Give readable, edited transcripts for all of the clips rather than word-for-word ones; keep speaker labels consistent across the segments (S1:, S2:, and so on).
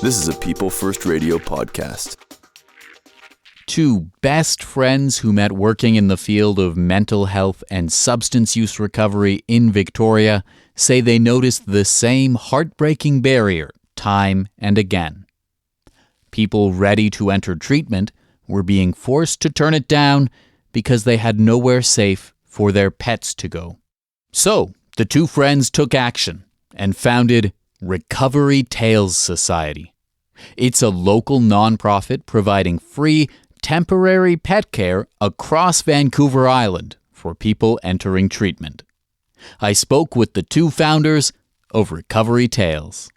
S1: This is a People First Radio podcast.
S2: Two best friends who met working in the field of mental health and substance use recovery in Victoria say they noticed the same heartbreaking barrier time and again. People ready to enter treatment were being forced to turn it down because they had nowhere safe for their pets to go. So, the two friends took action and founded Recovery Tales Society. It's a local nonprofit providing free, temporary pet care across Vancouver Island for people entering treatment. I spoke with the two founders of Recovery Tales.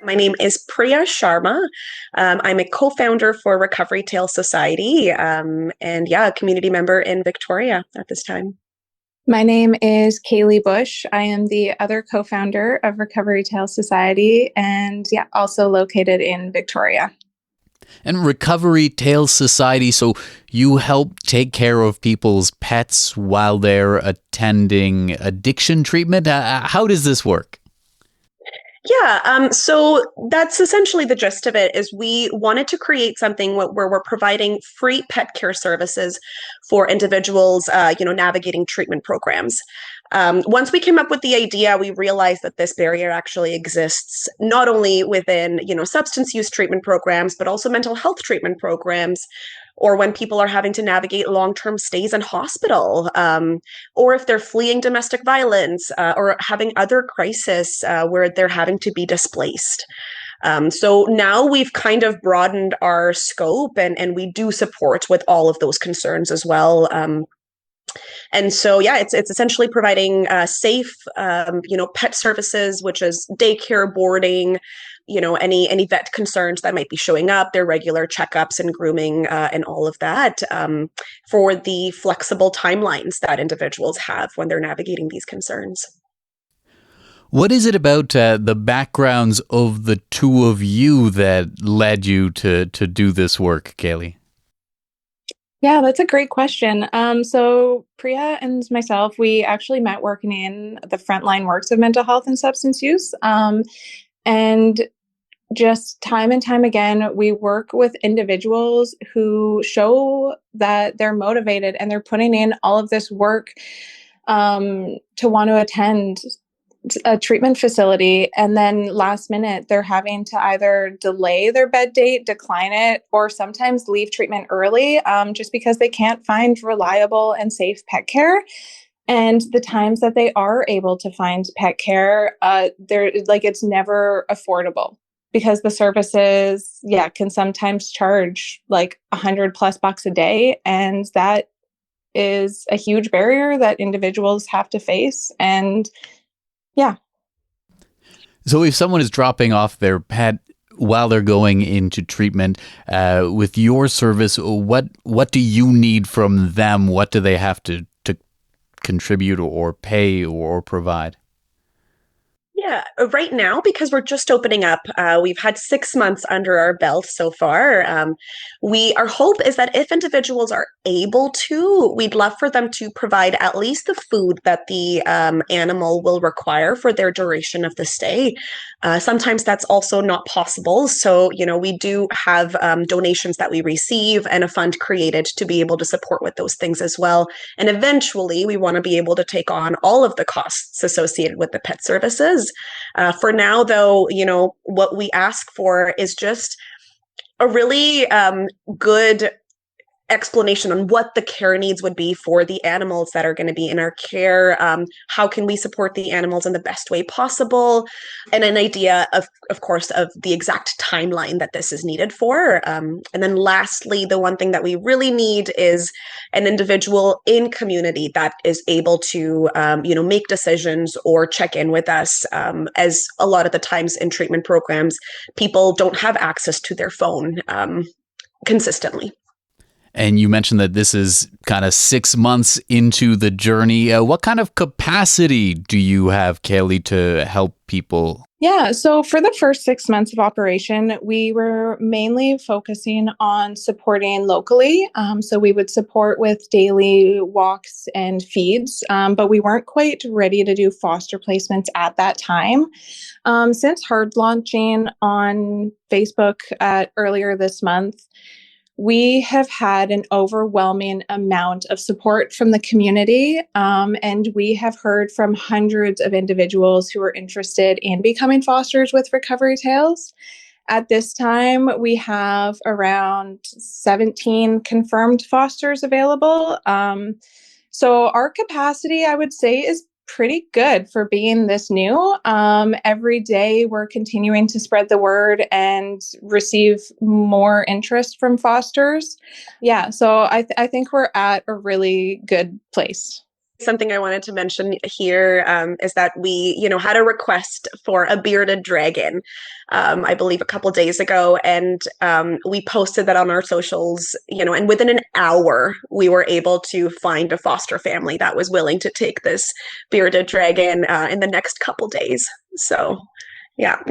S3: My name is Priya Sharma. I'm a co-founder for Recovery Tales Society and a community member in Victoria at this time.
S4: My name is Kayleigh Busch. I am the other co-founder of Recovery Tales Society and also located in Victoria.
S2: And Recovery Tales Society, so you help take care of people's pets while they're attending addiction treatment? How does this work?
S3: Yeah, so that's essentially the gist of it, is we wanted to create something where we're providing free pet care services for individuals, navigating treatment programs. Once we came up with the idea, we realized that this barrier actually exists not only within, substance use treatment programs, but also mental health treatment programs, or when people are having to navigate long-term stays in hospital, or if they're fleeing domestic violence, or having other crises where they're having to be displaced. So now we've kind of broadened our scope and we do support with all of those concerns as well. And so, it's essentially providing safe, pet services, which is daycare, boarding, any vet concerns that might be showing up, their regular checkups and grooming and all of that for the flexible timelines that individuals have when they're navigating these concerns.
S2: What is it about the backgrounds of the two of you that led you to do this work, Kayleigh?
S4: Yeah, that's a great question. So Priya and myself, we actually met working in the frontline works of mental health and substance use. And just time and time again, we work with individuals who show that they're motivated and they're putting in all of this work to want to attend a treatment facility, and then last minute they're having to either delay their bed date, decline it, or sometimes leave treatment early just because they can't find reliable and safe pet care. And the times that they are able to find pet care, it's never affordable because the services, can sometimes charge like $100+ a day, and that is a huge barrier that individuals have to face. And
S2: So if someone is dropping off their pet while they're going into treatment with your service, what do you need from them? What do they have to contribute or pay or provide?
S3: Yeah, right now, because we're just opening up, we've had 6 months under our belt so far. Our hope is that if individuals are able to, we'd love for them to provide at least the food that the animal will require for their duration of the stay. Sometimes that's also not possible. So, we do have donations that we receive and a fund created to be able to support with those things as well. And eventually, we want to be able to take on all of the costs associated with the pet services. For now, though, what we ask for is just a really good explanation on what the care needs would be for the animals that are going to be in our care. How can we support the animals in the best way possible? And an idea of course, of the exact timeline that this is needed for. And then lastly, the one thing that we really need is an individual in community that is able to, make decisions or check in with us. As a lot of the times in treatment programs, people don't have access to their phone consistently.
S2: And you mentioned that this is kind of 6 months into the journey. What kind of capacity do you have, Kayleigh, to help people?
S4: Yeah, so for the first 6 months of operation, we were mainly focusing on supporting locally. So we would support with daily walks and feeds, but we weren't quite ready to do foster placements at that time. Since hard launching on Facebook earlier this month, we have had an overwhelming amount of support from the community, and we have heard from hundreds of individuals who are interested in becoming fosters with Recovery Tales. At this time, we have around 17 confirmed fosters available. So our capacity, I would say, is pretty good for being this new. Every day we're continuing to spread the word and receive more interest from fosters. Yeah, so I think we're at a really good place.
S3: Something I wanted to mention here is that we, had a request for a bearded dragon, I believe a couple days ago, and we posted that on our socials, and within an hour, we were able to find a foster family that was willing to take this bearded dragon in the next couple days. So, yeah.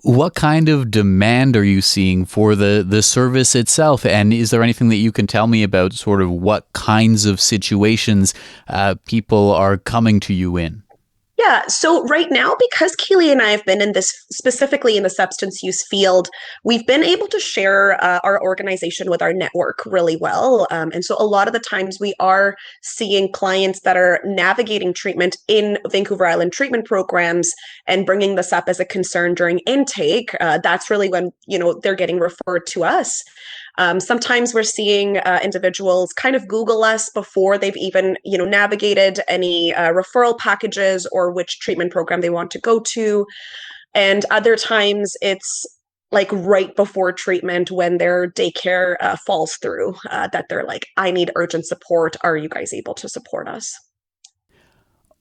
S2: What kind of demand are you seeing for the service itself? And is there anything that you can tell me about sort of what kinds of situations people are coming to you in?
S3: Yeah, so right now, because Kayleigh and I have been in this specifically in the substance use field, we've been able to share our organization with our network really well. And so a lot of the times we are seeing clients that are navigating treatment in Vancouver Island treatment programs and bringing this up as a concern during intake. That's really when, they're getting referred to us. Sometimes we're seeing individuals kind of Google us before they've even, navigated any referral packages or which treatment program they want to go to. And other times it's like right before treatment when their daycare falls through, that they're like, I need urgent support. Are you guys able to support us?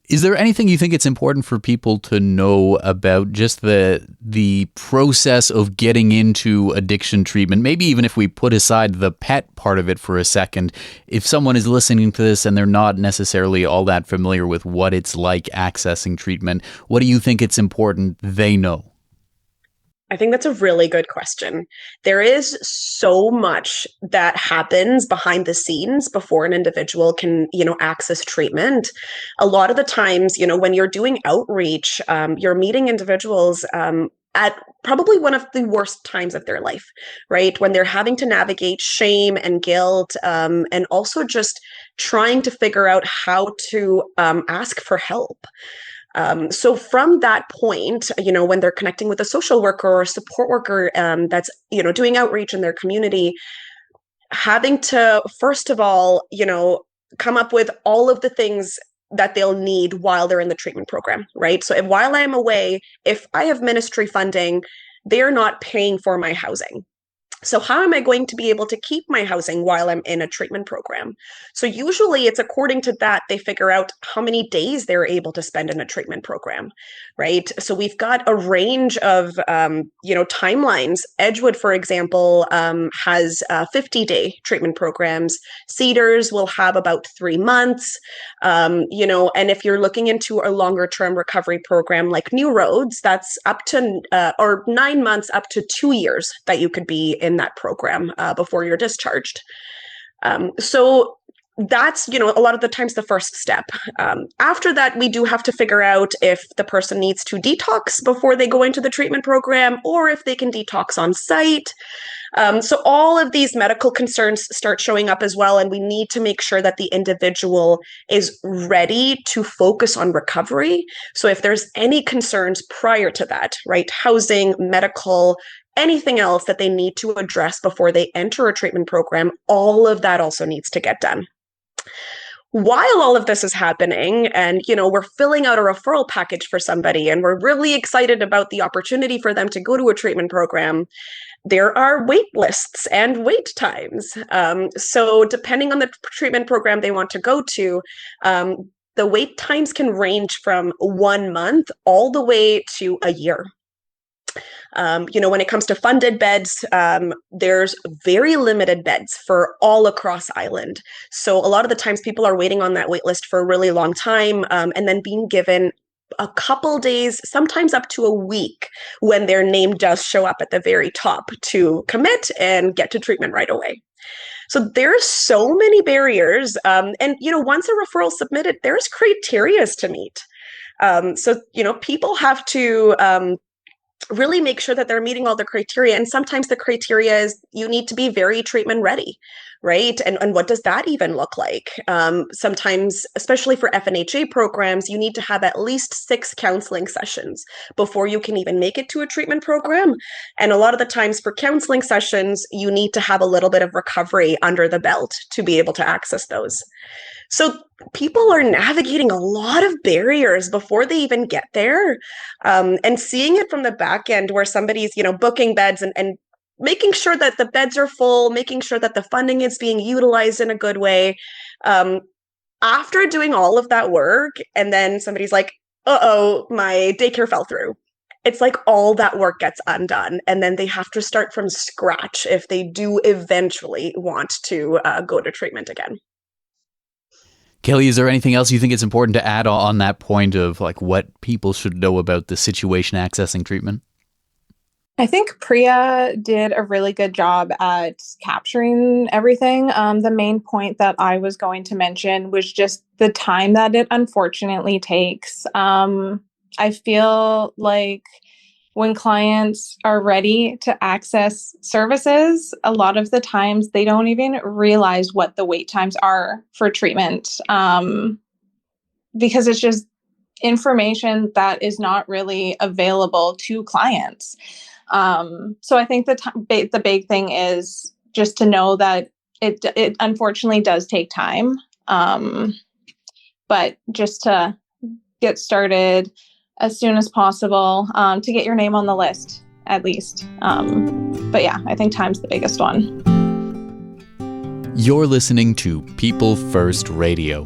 S2: Is there anything you think it's important for people to know about just the process of getting into addiction treatment? Maybe even if we put aside the pet part of it for a second, if someone is listening to this and they're not necessarily all that familiar with what it's like accessing treatment, what do you think it's important they know?
S3: I think that's a really good question. There is so much that happens behind the scenes before an individual can, access treatment. A lot of the times, when you're doing outreach, you're meeting individuals at probably one of the worst times of their life, right? When they're having to navigate shame and guilt, and also just trying to figure out how to ask for help. So from that point, when they're connecting with a social worker or a support worker that's, doing outreach in their community, having to, first of all, come up with all of the things that they'll need while they're in the treatment program, right? So while I'm away, if I have ministry funding, they're not paying for my housing. So how am I going to be able to keep my housing while I'm in a treatment program? So usually it's according to that, they figure out how many days they're able to spend in a treatment program, right? So we've got a range of, timelines. Edgewood, for example, has 50-day treatment programs. Cedars will have about 3 months, and if you're looking into a longer term recovery program like New Roads, that's up to, or 9 months up to 2 years that you could be in that program before you're discharged. So that's, a lot of the times the first step. After that, we do have to figure out if the person needs to detox before they go into the treatment program or if they can detox on site. So all of these medical concerns start showing up as well, and we need to make sure that the individual is ready to focus on recovery. So if there's any concerns prior to that, right, housing, medical, anything else that they need to address before they enter a treatment program, all of that also needs to get done. While all of this is happening and, we're filling out a referral package for somebody and we're really excited about the opportunity for them to go to a treatment program, there are wait lists and wait times. So depending on the treatment program they want to go to, the wait times can range from 1 month all the way to a year. When it comes to funded beds, there's very limited beds for all across Island. So a lot of the times people are waiting on that wait list for a really long time, and then being given a couple days, sometimes up to a week, when their name does show up at the very top to commit and get to treatment right away. So there's so many barriers. And once a referral is submitted, there's criteria to meet. People have to really make sure that they're meeting all the criteria. And sometimes the criteria is you need to be very treatment ready, right? And what does that even look like? Sometimes, especially for FNHA programs, you need to have at least 6 counseling sessions before you can even make it to a treatment program. And a lot of the times for counseling sessions, you need to have a little bit of recovery under the belt to be able to access those. So people are navigating a lot of barriers before they even get there. And seeing it from the back end where somebody's, booking beds and making sure that the beds are full, making sure that the funding is being utilized in a good way. After doing all of that work, and then somebody's like, uh-oh, my daycare fell through. It's like all that work gets undone. And then they have to start from scratch if they do eventually want to go to treatment again.
S2: Kayleigh, is there anything else you think it's important to add on that point of like what people should know about the situation accessing treatment?
S4: I think Priya did a really good job at capturing everything. The main point that I was going to mention was just the time that it unfortunately takes. I feel like when clients are ready to access services, a lot of the times they don't even realize what the wait times are for treatment, because it's just information that is not really available to clients. So I think the big thing is just to know that it unfortunately does take time, but just to get started as soon as possible, to get your name on the list, at least. But yeah, I think time's the biggest one.
S2: You're listening to People First Radio.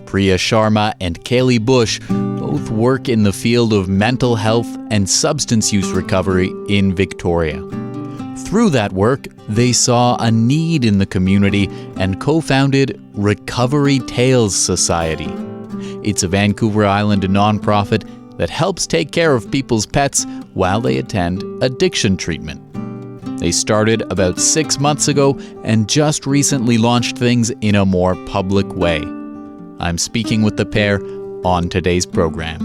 S2: Priya Sharma and Kayleigh Busch both work in the field of mental health and substance use recovery in Victoria. Through that work, they saw a need in the community and co-founded Recovery Tales Society. It's a Vancouver Island nonprofit that helps take care of people's pets while they attend addiction treatment. They started about 6 months ago and just recently launched things in a more public way. I'm speaking with the pair on today's program.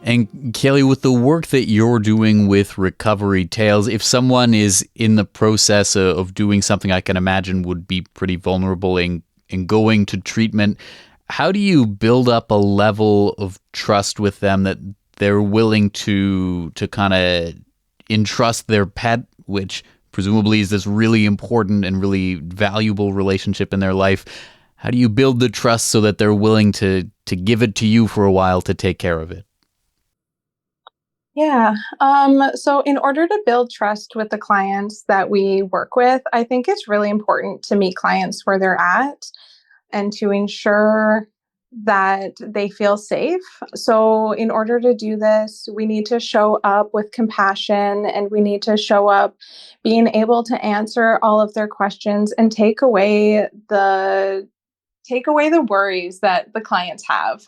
S2: And Kayleigh, with the work that you're doing with Recovery Tales, if someone is in the process of doing something I can imagine would be pretty vulnerable in going to treatment, how do you build up a level of trust with them that they're willing to kind of entrust their pet, which presumably is this really important and really valuable relationship in their life? How do you build the trust so that they're willing to give it to you for a while to take care of it?
S4: Yeah. So in order to build trust with the clients that we work with, I think it's really important to meet clients where they're at and to ensure that they feel safe. So in order to do this, we need to show up with compassion, and we need to show up being able to answer all of their questions and take away the worries that the clients have,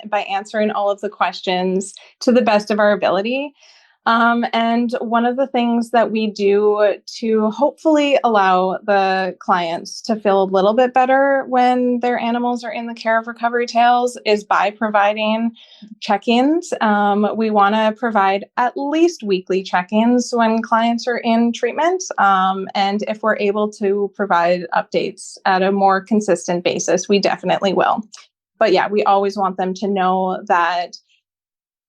S4: by answering all of the questions to the best of our ability. And one of the things that we do to hopefully allow the clients to feel a little bit better when their animals are in the care of Recovery Tales is by providing check-ins. We want to provide at least weekly check-ins when clients are in treatment. And if we're able to provide updates at a more consistent basis, we definitely will. But yeah, we always want them to know that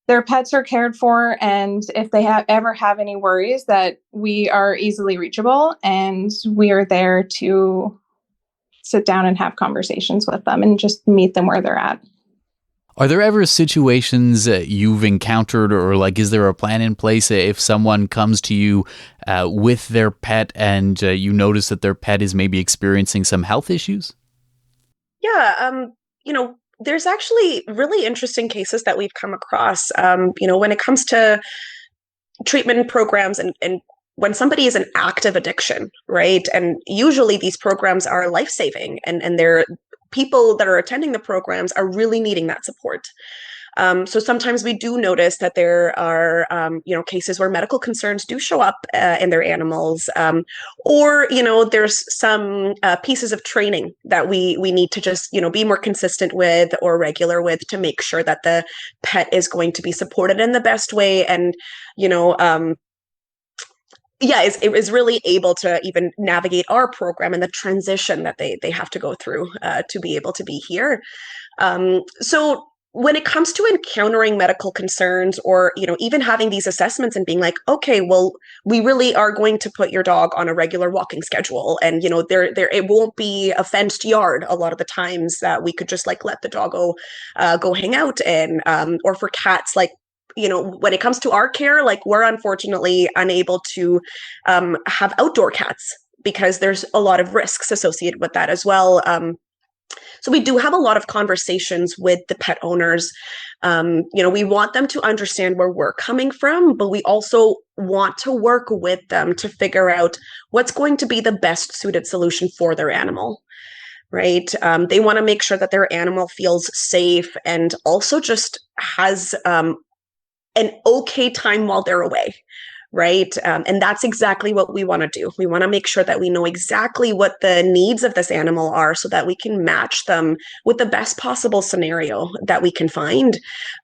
S4: their pets are cared for, and if they ever have any worries, that we are easily reachable, and we are there to sit down and have conversations with them and just meet them where they're at.
S2: Are there ever situations you've encountered, or like, is there a plan in place if someone comes to you with their pet and you notice that their pet is maybe experiencing some health issues?
S3: Yeah, there's actually really interesting cases that we've come across. When it comes to treatment programs and when somebody is in active addiction, right? And usually these programs are life-saving and they're people that are attending the programs are really needing that support. So sometimes we do notice that there are, cases where medical concerns do show up in their animals, or there's some pieces of training that we need to just be more consistent with or regular with to make sure that the pet is going to be supported in the best way, and is really able to even navigate our program and the transition that they have to go through to be able to be here. So when it comes to encountering medical concerns or, even having these assessments and being like, okay, well, we really are going to put your dog on a regular walking schedule. And, it won't be a fenced yard a lot of the times that we could just like let the dog go hang out in, or for cats, like, when it comes to our care, like we're unfortunately unable to have outdoor cats because there's a lot of risks associated with that as well. So we do have a lot of conversations with the pet owners. We want them to understand where we're coming from, but we also want to work with them to figure out what's going to be the best suited solution for their animal, right? They want to make sure that their animal feels safe and also just has an okay time while they're away. Right. And that's exactly what we want to do. We want to make sure that we know exactly what the needs of this animal are so that we can match them with the best possible scenario that we can find,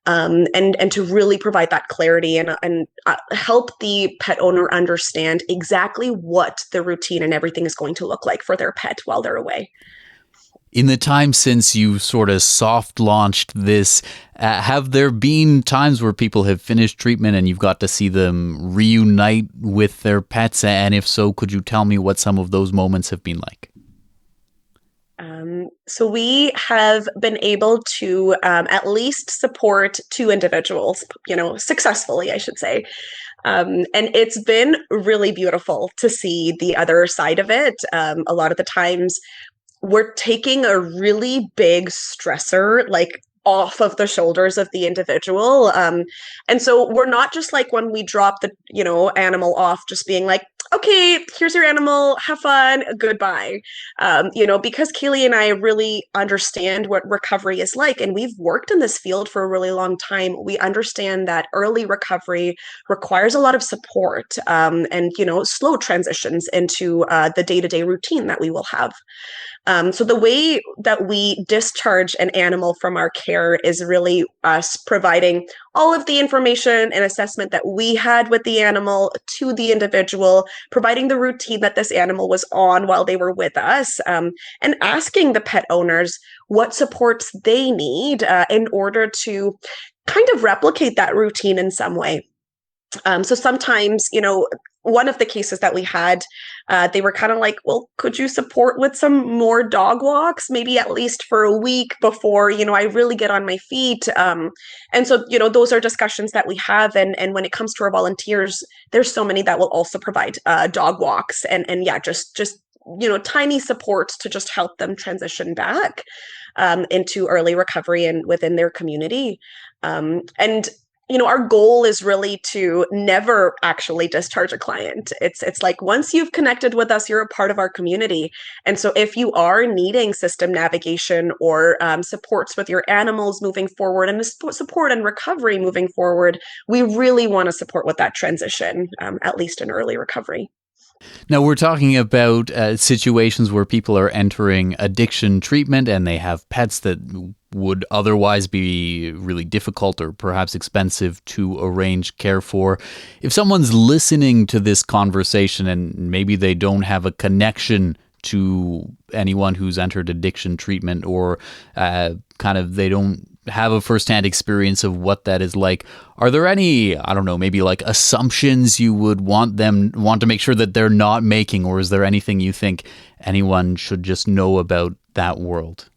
S3: and to really provide that clarity and help the pet owner understand exactly what the routine and everything is going to look like for their pet while they're away.
S2: In the time since you sort of soft launched this, have there been times where people have finished treatment and you've got to see them reunite with their pets? And if so, could you tell me what some of those moments have been like?
S3: So we have been able to at least support 2 individuals, successfully, I should say. And it's been really beautiful to see the other side of it. A lot of the times, we're taking a really big stressor, like off of the shoulders of the individual. And so we're not just like when we drop the, animal off, just being like, okay, here's your animal, have fun, goodbye. Because Kayleigh and I really understand what recovery is like, and we've worked in this field for a really long time. We understand that early recovery requires a lot of support, and, slow transitions into the day-to-day routine that we will have. So the way that we discharge an animal from our care is really us providing all of the information and assessment that we had with the animal to the individual, providing the routine that this animal was on while they were with us, and asking the pet owners what supports they need in order to kind of replicate that routine in some way. So sometimes, one of the cases that we had, they were kind of like, well, could you support with some more dog walks, maybe at least for a week before, I really get on my feet. And so, those are discussions that we have. And when it comes to our volunteers, there's so many that will also provide dog walks and yeah, just tiny supports to just help them transition back into early recovery and within their community. And our goal is really to never actually discharge a client. It's like once you've connected with us, you're a part of our community. And so if you are needing system navigation or supports with your animals moving forward and support and recovery moving forward, we really want to support with that transition, at least in early recovery.
S2: Now, we're talking about situations where people are entering addiction treatment and they have pets that would otherwise be really difficult or perhaps expensive to arrange care for. If someone's listening to this conversation and maybe they don't have a connection to anyone who's entered addiction treatment or they don't have a firsthand experience of what that is like, are there any, I don't know, maybe like assumptions you would want to make sure that they're not making, or is there anything you think anyone should just know about that world?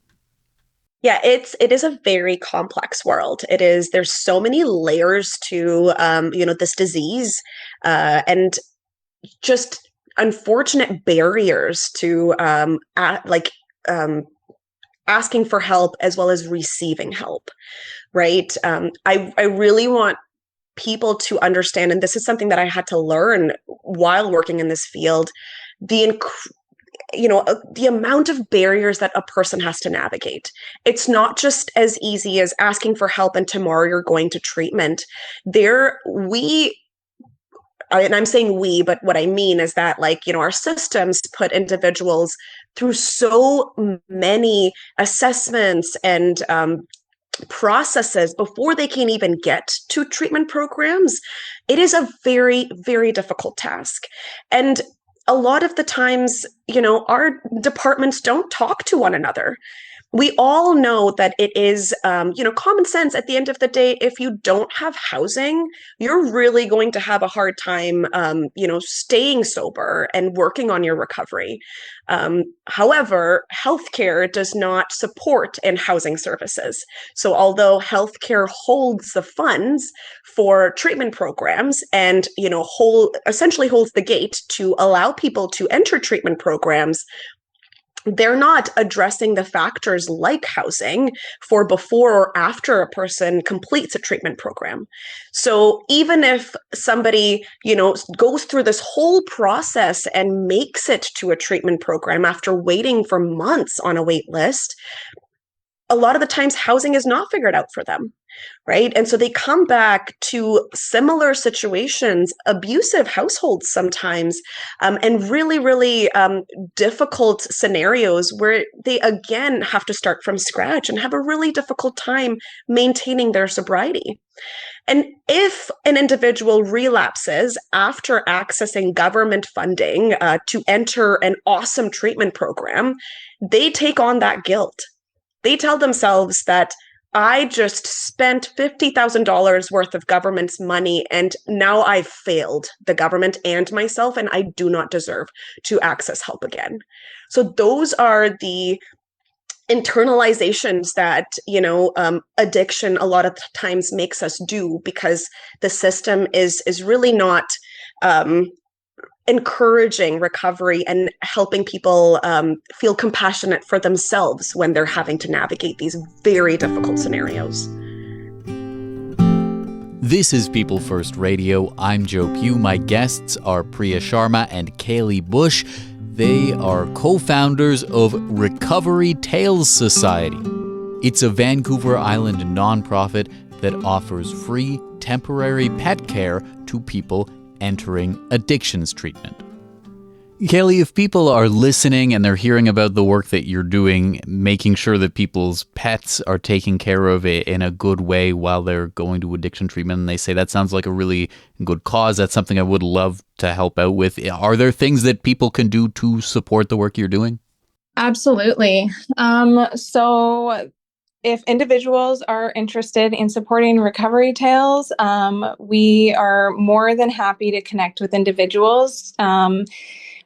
S3: Yeah, it is a very complex world. There's so many layers to this disease, and just unfortunate barriers to asking for help as well as receiving help, right? I really want people to understand, and this is something that I had to learn while working in this field, the the amount of barriers that a person has to navigate. It's not just as easy as asking for help and tomorrow you're going to treatment. And I'm saying we, but what I mean is that, our systems put individuals through so many assessments and processes before they can even get to treatment programs. It is a very, very difficult task. And a lot of the times, our departments don't talk to one another. We all know that it is, common sense. At the end of the day, if you don't have housing, you're really going to have a hard time, staying sober and working on your recovery. However, healthcare does not support in housing services. So although healthcare holds the funds for treatment programs and, essentially holds the gate to allow people to enter treatment programs, they're not addressing the factors like housing for before or after a person completes a treatment program. So even if somebody, goes through this whole process and makes it to a treatment program after waiting for months on a wait list, a lot of the times housing is not figured out for them, right? And so they come back to similar situations, abusive households sometimes, and really, really difficult scenarios where they again have to start from scratch and have a really difficult time maintaining their sobriety. And if an individual relapses after accessing government funding to enter an awesome treatment program, they take on that guilt. They tell themselves that I just spent $50,000 worth of government's money and now I've failed the government and myself, and I do not deserve to access help again. So those are the internalizations that, addiction a lot of times makes us do, because the system is really not encouraging recovery and helping people feel compassionate for themselves when they're having to navigate these very difficult scenarios.
S2: This is People First Radio. I'm Joe Pugh. My guests are Priya Sharma and Kayleigh Busch. They are co-founders of Recovery Tales Society. It's a Vancouver Island nonprofit that offers free temporary pet care to people entering addictions treatment. Kayleigh, if people are listening and they're hearing about the work that you're doing, making sure that people's pets are taken care of in a good way while they're going to addiction treatment, and they say that sounds like a really good cause, that's something I would love to help out with. Are there things that people can do to support the work you're doing?
S4: Absolutely. So if individuals are interested in supporting Recovery Tales, we are more than happy to connect with individuals,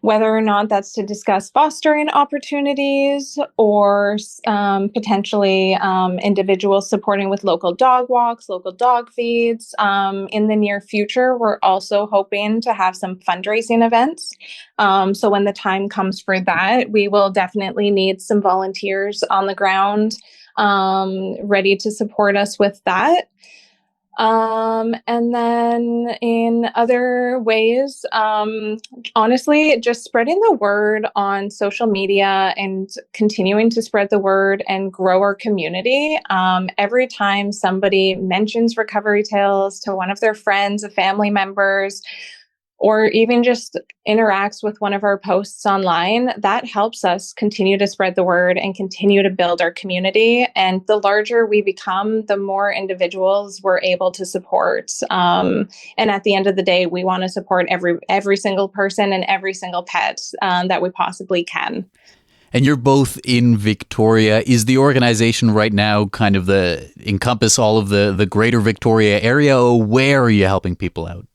S4: whether or not that's to discuss fostering opportunities or potentially individuals supporting with local dog walks, local dog feeds. In the near future, we're also hoping to have some fundraising events. So when the time comes for that, we will definitely need some volunteers on the ground ready to support us with that. And then in other ways, honestly, just spreading the word on social media and continuing to spread the word and grow our community. Every time somebody mentions Recovery Tales to one of their friends, or family members, or even just interacts with one of our posts online, that helps us continue to spread the word and continue to build our community. And the larger we become, the more individuals we're able to support. And at the end of the day, we want to support every single person and every single pet that we possibly can.
S2: And you're both in Victoria. Is the organization right now kind of encompass all of the greater Victoria area, or where are you helping people out?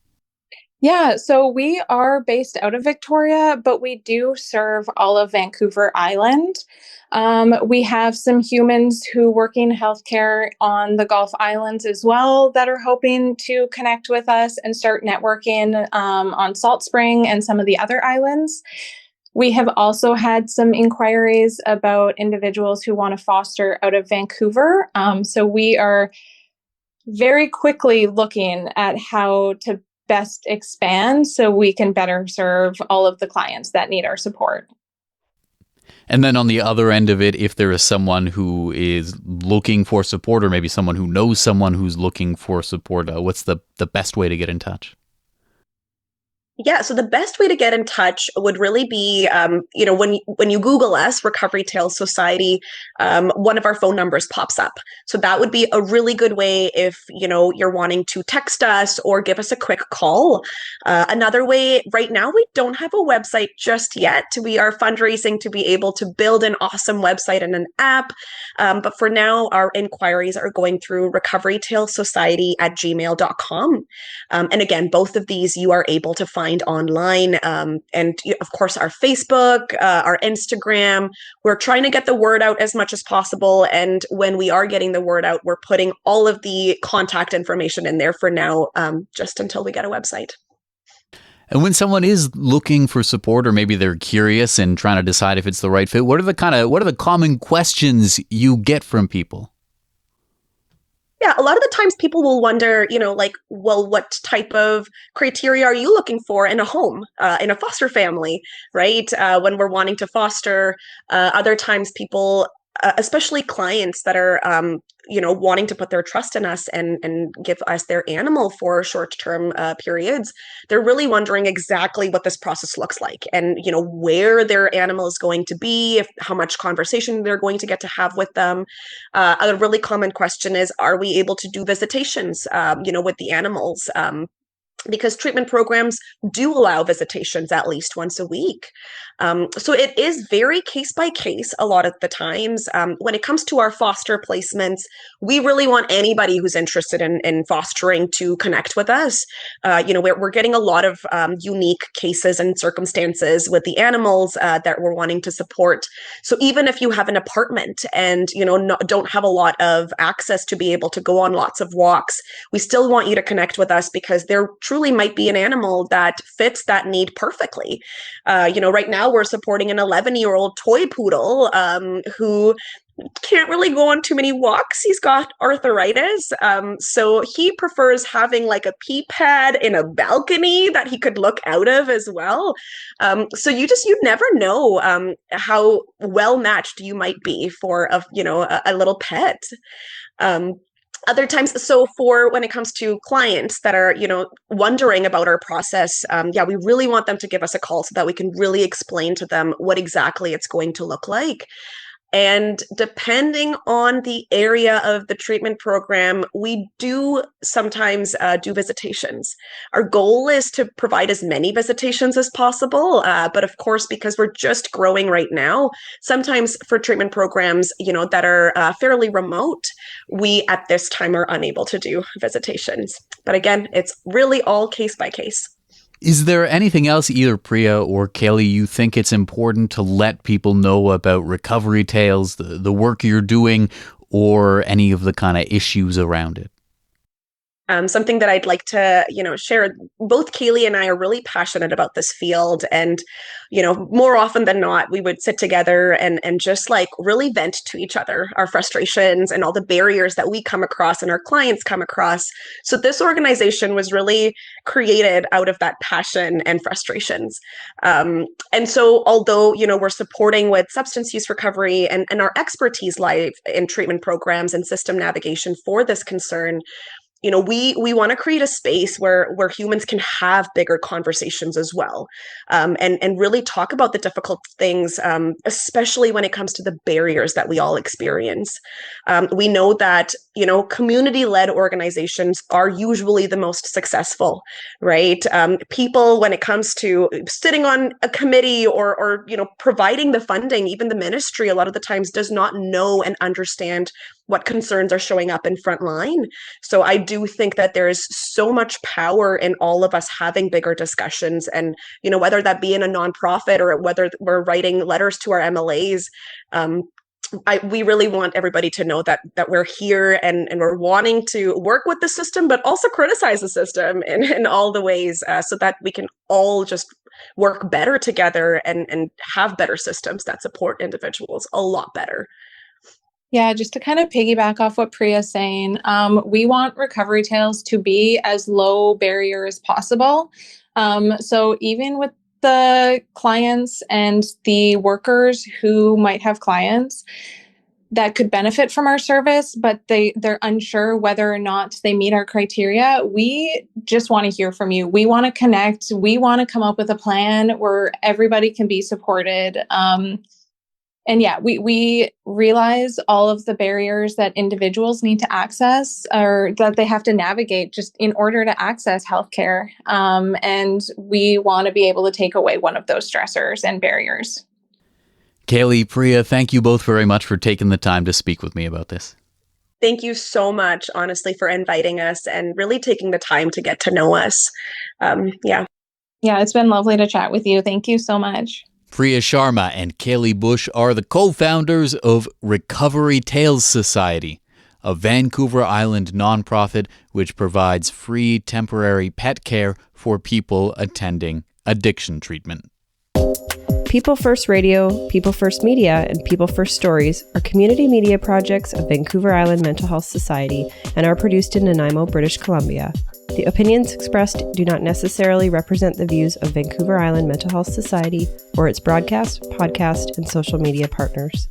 S4: Yeah, so we are based out of Victoria, but we do serve all of Vancouver Island. We have some humans who work in healthcare on the Gulf Islands as well that are hoping to connect with us and start networking on Salt Spring and some of the other islands. We have also had some inquiries about individuals who want to foster out of Vancouver. So we are very quickly looking at how to best expand so we can better serve all of the clients that need our support.
S2: And then on the other end of it, if there is someone who is looking for support, or maybe someone who knows someone who's looking for support, what's the best way to get in touch?
S3: Yeah, so the best way to get in touch would really be, when you Google us, Recovery Tales Society, one of our phone numbers pops up. So that would be a really good way if, you're wanting to text us or give us a quick call. Another way, right now, we don't have a website just yet. We are fundraising to be able to build an awesome website and an app. But for now, our inquiries are going through recoverytalesociety@gmail.com. And again, both of these you are able to find online, and of course our Facebook, our Instagram. We're trying to get the word out as much as possible, and when we are getting the word out, we're putting all of the contact information in there for now, just until we get a website.
S2: And when someone is looking for support, or maybe they're curious and trying to decide if it's the right fit, what are the common questions you get from people?
S3: Yeah, a lot of the times people will wonder, well, what type of criteria are you looking for in a home, in a foster family, right? When we're wanting to foster, other times people, especially clients that are, wanting to put their trust in us and give us their animal for short-term periods, they're really wondering exactly what this process looks like, and where their animal is going to be, how much conversation they're going to get to have with them. A really common question is, are we able to do visitations, with the animals? Because treatment programs do allow visitations at least once a week. So it is very case by case a lot of the times. When it comes to our foster placements, we really want anybody who's interested in fostering to connect with us. We're getting a lot of unique cases and circumstances with the animals that we're wanting to support. So even if you have an apartment and don't have a lot of access to be able to go on lots of walks, we still want you to connect with us, because there truly might be an animal that fits that need perfectly. Right now we're supporting an 11-year-old toy poodle who can't really go on too many walks. He's got arthritis. So he prefers having like a pee pad in a balcony that he could look out of as well. So you never know how well matched you might be for a little pet. Other times, so for when it comes to clients that are, wondering about our process, we really want them to give us a call so that we can really explain to them what exactly it's going to look like. And depending on the area of the treatment program, we do sometimes do visitations. Our goal is to provide as many visitations as possible. But of course, because we're just growing right now, sometimes for treatment programs, that are fairly remote, we at this time are unable to do visitations. But again, it's really all case by case.
S2: Is there anything else, either Priya or Kayleigh, you think it's important to let people know about Recovery Tales, the work you're doing, or any of the kind of issues around it?
S3: Something that I'd like to, share. Both Kayleigh and I are really passionate about this field, and, more often than not, we would sit together and just like really vent to each other our frustrations and all the barriers that we come across and our clients come across. So this organization was really created out of that passion and frustrations. And so, although we're supporting with substance use recovery and our expertise lies in treatment programs and system navigation for this concern, we want to create a space where humans can have bigger conversations as well, and really talk about the difficult things, especially when it comes to the barriers that we all experience. We know that community-led organizations are usually the most successful, right? People, when it comes to sitting on a committee or providing the funding, even the ministry, a lot of the times does not know and understand what concerns are showing up in front line. So I do think that there is so much power in all of us having bigger discussions, and whether that be in a nonprofit or whether we're writing letters to our MLAs. We really want everybody to know that we're here and we're wanting to work with the system, but also criticize the system in all the ways, so that we can all just work better together and have better systems that support individuals a lot better.
S4: Yeah, just to kind of piggyback off what Priya's saying, we want Recovery Tales to be as low barrier as possible. So even with the clients and the workers who might have clients that could benefit from our service, but they're unsure whether or not they meet our criteria, we just want to hear from you. We want to connect. We want to come up with a plan where everybody can be supported. And yeah, we realize all of the barriers that individuals need to access or that they have to navigate just in order to access healthcare. And we want to be able to take away one of those stressors and barriers.
S2: Kayleigh, Priya, thank you both very much for taking the time to speak with me about this.
S3: Thank you so much, honestly, for inviting us and really taking the time to get to know us. Yeah,
S4: it's been lovely to chat with you. Thank you so much.
S2: Priya Sharma and Kayleigh Busch are the co-founders of Recovery Tales Society, a Vancouver Island nonprofit which provides free temporary pet care for people attending addiction treatment.
S5: People First Radio, People First Media, and People First Stories are community media projects of Vancouver Island Mental Health Society and are produced in Nanaimo, British Columbia. The opinions expressed do not necessarily represent the views of Vancouver Island Mental Health Society or its broadcast, podcast, and social media partners.